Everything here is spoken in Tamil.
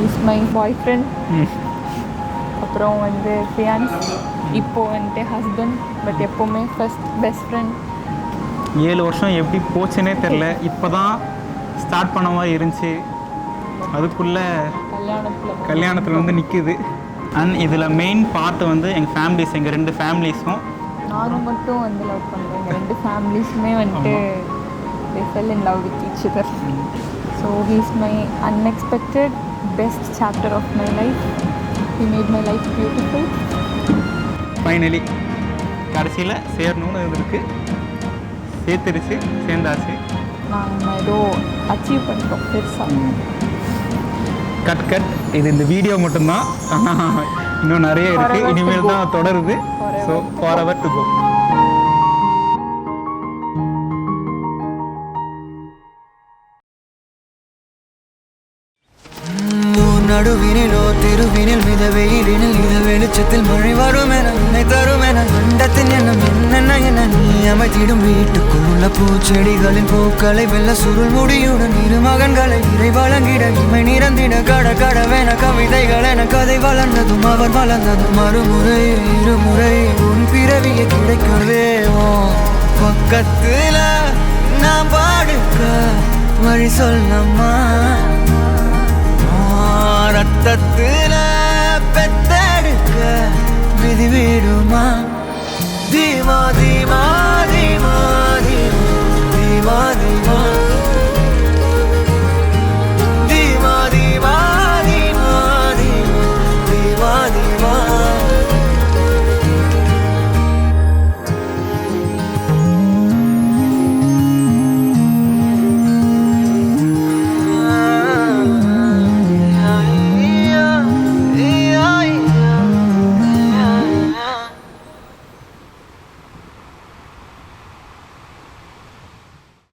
Is my boy friend. அப்புறம் வந்து ஃபியான்ஸ், இப்போது வந்துட்டு ஹஸ்பண்ட், பட் எப்போவுமே ஃபஸ்ட் பெஸ்ட் ஃப்ரெண்ட். 7 வருஷம் எப்படி போச்சுன்னே தெரில. இப்போ தான் ஸ்டார்ட் பண்ண மாதிரி இருந்துச்சு, அதுக்குள்ளே கல்யாணத்தில் வந்து நிற்குது. அண்ட் இதில் மெயின் பார்ட் வந்து எங்கள் ஃபேமிலிஸ், எங்கள் 2 ஃபேமிலிஸும். நானும் மட்டும் வந்து லவ் பண்ணுறேன். எங்கள் 2 ஃபேமிலிஸுமே வந்துட்டு they fell in love with each other. So he is my unexpected best chapter of my life. He made my life beautiful. Finally கடைசியில் சேரணும்னு இருக்கு, சேர்ந்தாச்சு. நாங்கள் ஏதோ அச்சீவ் பண்ணிட்டோம் பெருசாக. கட் இது இந்த வீடியோ மட்டும்தான், இன்னும் நிறைய இருக்குது, இனிமேல் தான் தொடருது. So forever to go. நடுவினிலோ திருவினில் மித வெயிலினில் இத வெளிச்சத்தில் மழை வரும் என நினை தரும் என கண்டத்தின் எண்ணம் என்னென்ன என நீ அமைத்திடும் வீட்டுக்குள்ள பூச்செடிகளின் பூக்களை வெள்ள சுருள் முடியுடன் இரு மகன்களை இறை வழங்கிட இமை நிறந்திட கட கடவென கவிதைகள் என கதை வளர்ந்ததும் அவர் வளர்ந்ததும் மறுமுறை இருமுறை உன் பிறவிய கிடைக்கவே பக்கத்துல நான் பாடுக்க வழி சொல்லம்மா ரத்தத்து